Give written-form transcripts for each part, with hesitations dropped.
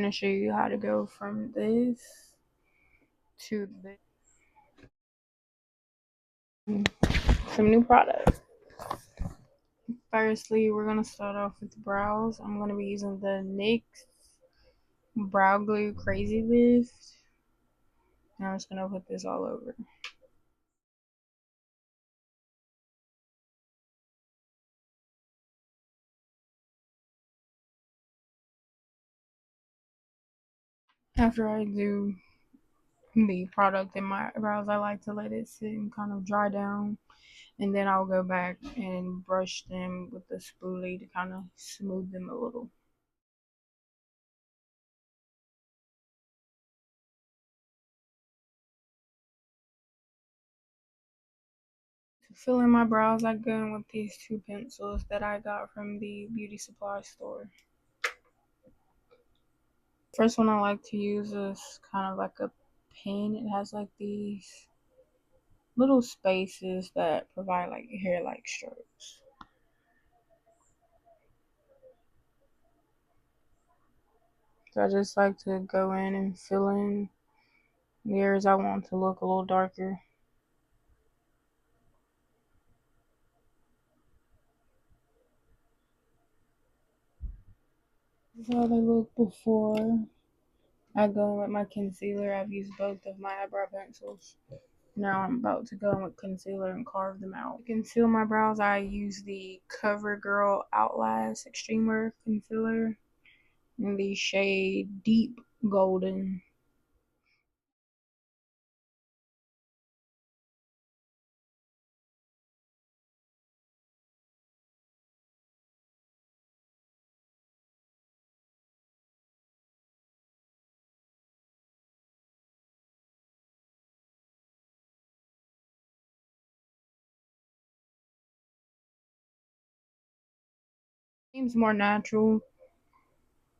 gonna show you how to go from this to this. Some new products. Firstly, we're gonna start off with the brows. I'm gonna be using the NYX Brow Glue Crazy Lift. And I'm just gonna put this all over. After I do the product in my brows, I like to let it sit and kind of dry down, and then I'll go back and brush them with the spoolie to kind of smooth them a little. To fill in my brows, I go in with these two pencils that I got from the beauty supply store. First one I like to use is kind of like a pen. It has like these little spaces that provide like hair-like strokes. So I just like to go in and fill in the areas I want to look a little darker. This is how they look before I go in with my concealer. I've used both of my eyebrow pencils. Now I'm about to go in with concealer and carve them out. To conceal my brows, I use the CoverGirl Outlast Extreme Wear Concealer in the shade Deep Golden. Seems more natural,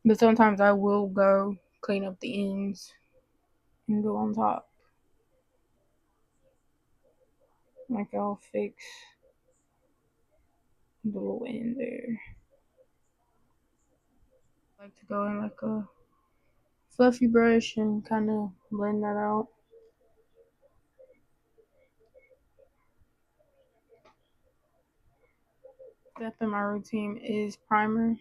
but sometimes I will go clean up the ends and go on top. Like I'll fix the little end there. I like to go in like a fluffy brush and kind of blend that out. Step in my routine is primer.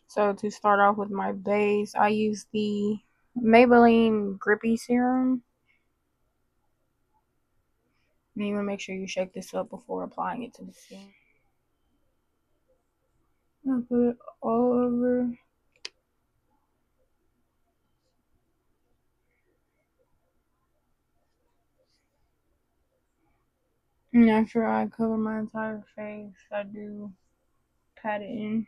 So to start off with my base, I use the Maybelline Grippy Serum. And you want to make sure you shake this up before applying it to the skin. I put it all over. And after I cover my entire face, I do pat it in.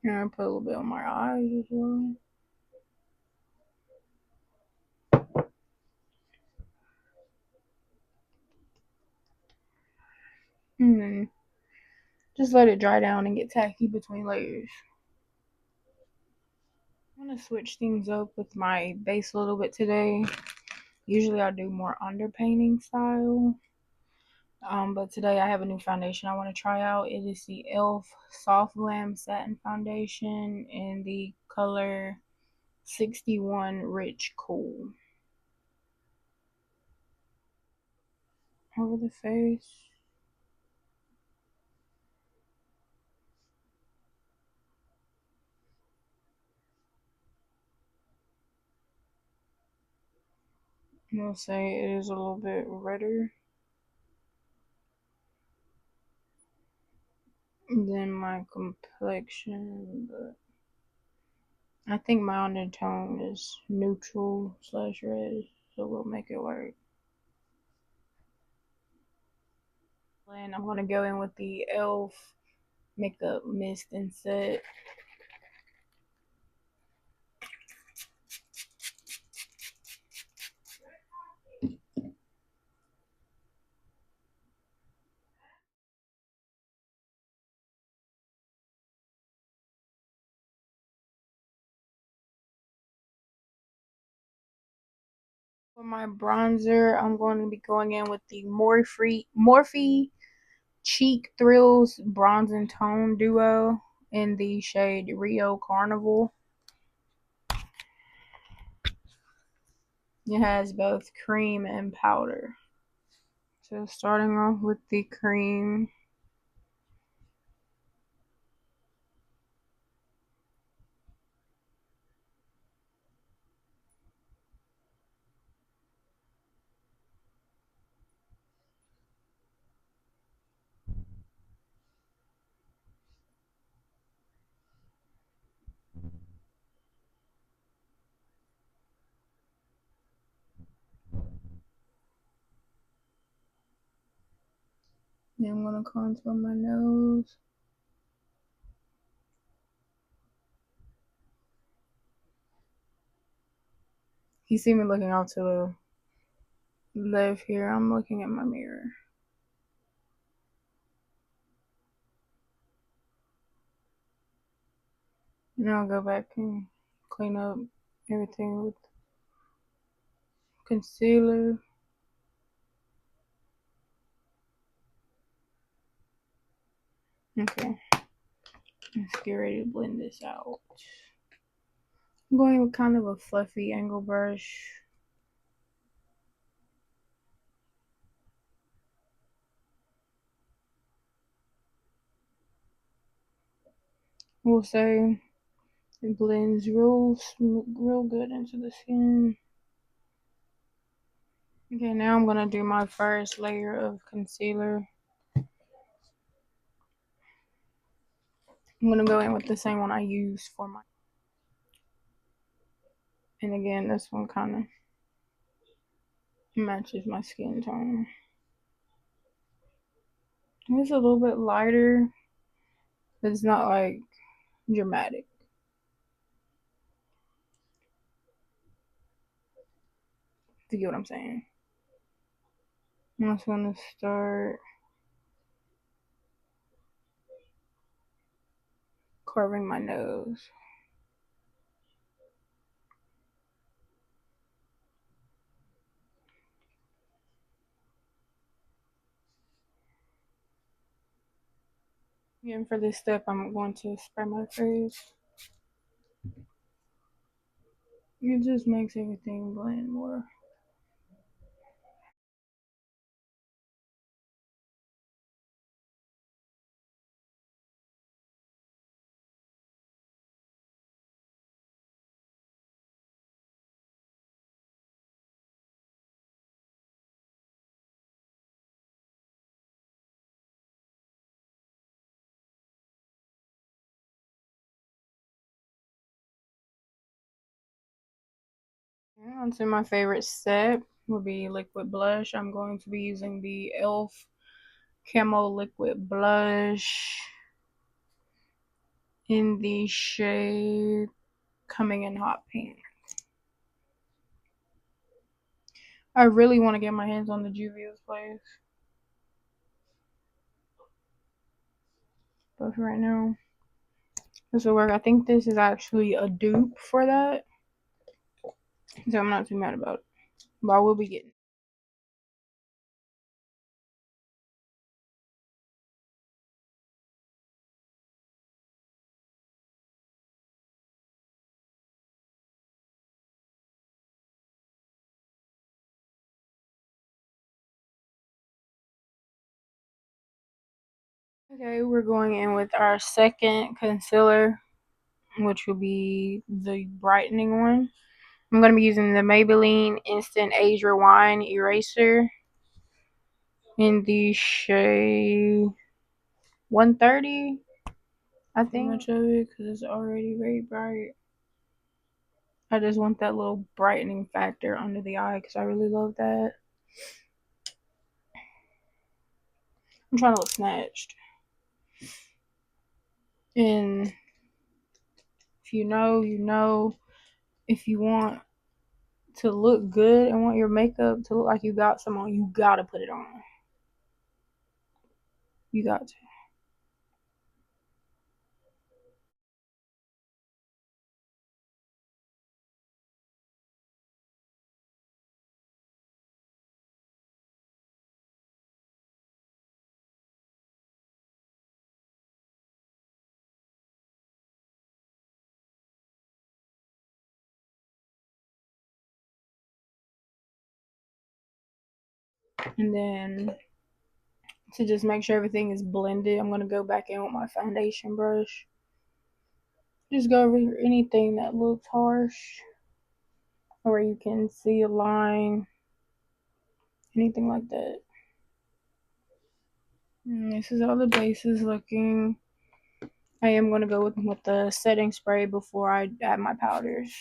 And I put a little bit on my eyes as well. And then just let it dry down and get tacky between layers. I'm gonna switch things up with my base a little bit today. Usually I do more underpainting style. But today I have a new foundation I want to try out. It is the e.l.f. Soft Glam Satin Foundation in the color 61 Rich Cool. Over the face. I'll say it is a little bit redder than my complexion, but I think my undertone is neutral slash red, so we'll make it work. And I'm gonna go in with the e.l.f. Makeup Mist and Set. For my bronzer, I'm going to be going in with the Morphe Cheek Thrills Bronze and Tone Duo in the shade Rio Carnival. It has both cream and powder. So starting off with the cream. Then I'm going to contour my nose. You see me looking out to the left here. I'm looking at my mirror. And I'll go back and clean up everything with concealer. Okay. Let's get ready to blend this out. I'm going with kind of a fluffy angle brush. We'll say it blends real good into the skin. Okay, now I'm gonna do my first layer of concealer. I'm gonna go in with the same one I used for my. And again, this one kind of matches my skin tone. It's a little bit lighter, but it's not like dramatic. If you get what I'm saying. I'm just gonna start carving my nose. Again, for this step, I'm going to spray my face. It just makes everything blend more. On to my favorite step will be liquid blush. I'm going to be using the e.l.f. Camo Liquid Blush in the shade Coming in Hot Pink. I really want to get my hands on the Juvia's Place, but for right now, this will work. I think this is actually a dupe for that, so I'm not too mad about it. But I will be getting. Okay, we're going in with our second concealer, which will be the brightening one. I'm going to be using the Maybelline Instant Age Rewind Eraser in the shade 130. I think much of it because it's already very bright. I just want that little brightening factor under the eye because I really love that. I'm trying to look snatched. And if you know, you know. If you want to look good and want your makeup to look like you got some on, you gotta put it on. You got to. And then to just make sure everything is blended, I'm going to go back in with my foundation brush. Just go over anything that looks harsh, or you can see a line, anything like that. And this is how the base is looking. I am going to go with the setting spray before I add my powders.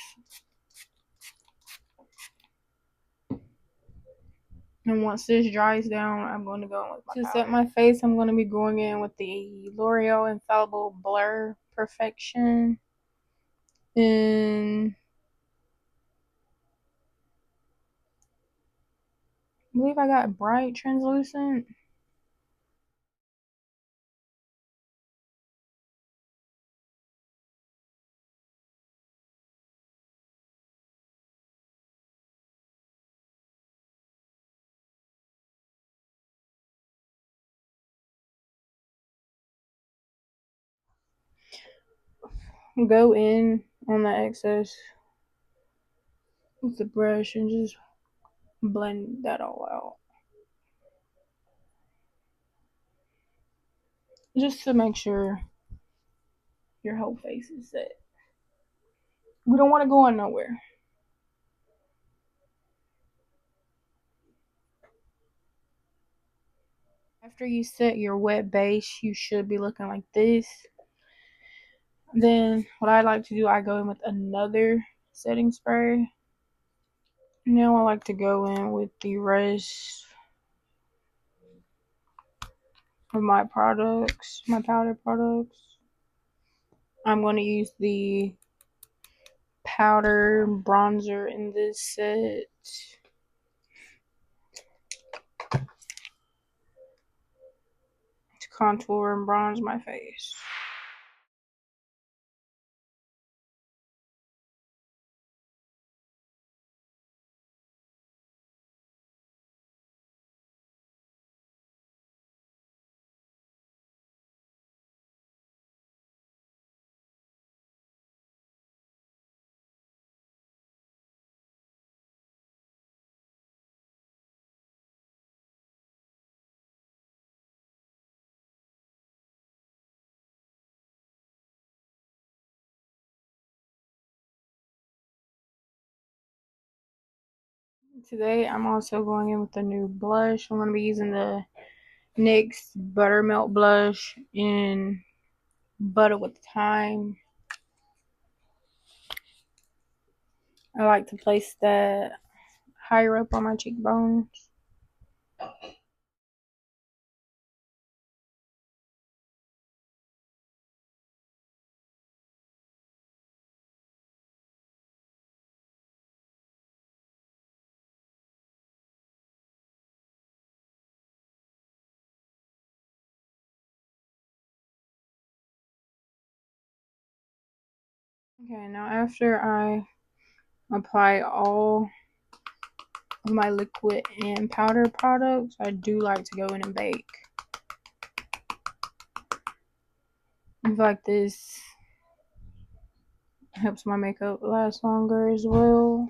And once this dries down, I'm going to go in with my powder. To set my face, I'm going to be going in with the L'Oreal Infallible Blur Perfection. And I believe I got Bright Translucent. Go in on the excess with the brush and just blend that all out. Just to make sure your whole face is set. We don't want to go in nowhere. After you set your wet base, you should be looking like this. Then what I like to do, I go in with another setting spray. Now I like to go in with the rest of my products, my powder products. I'm going to use the powder bronzer in this set to contour and bronze my face. Today I'm also going in with a new blush. I'm going to be using the NYX Buttermilk Blush in Butter with Thyme. I like to place that higher up on my cheekbones. Okay, now after I apply all of my liquid and powder products, I do like to go in and bake. I feel like this helps my makeup last longer as well.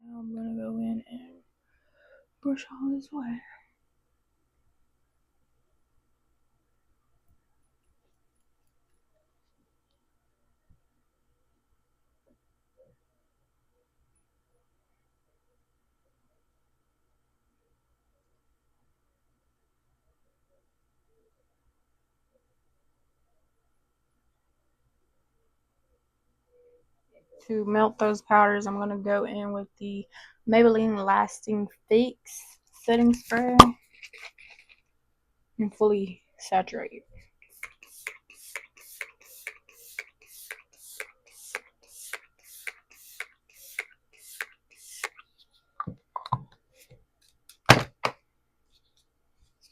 Now I'm gonna go in and brush all this away. To melt those powders, I'm gonna go in with the Maybelline Lasting Fix setting spray and fully saturate.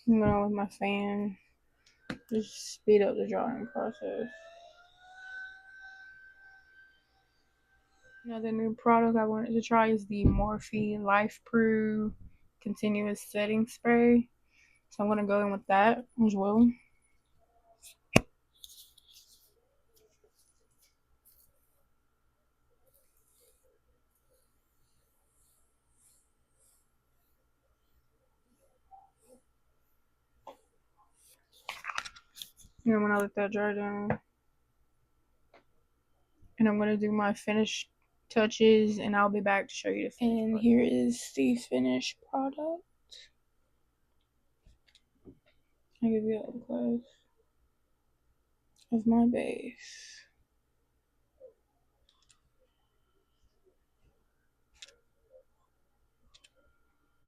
I'm going with my fan. Just speed up the drying process. Another new product I wanted to try is the Morphe Life Proof Continuous Setting Spray. So I'm going to go in with that as well. And I'm going to let that dry down. And I'm going to do my finished touches, and I'll be back to show you the finished product. Here is the finished product. I'll give you a close of my base.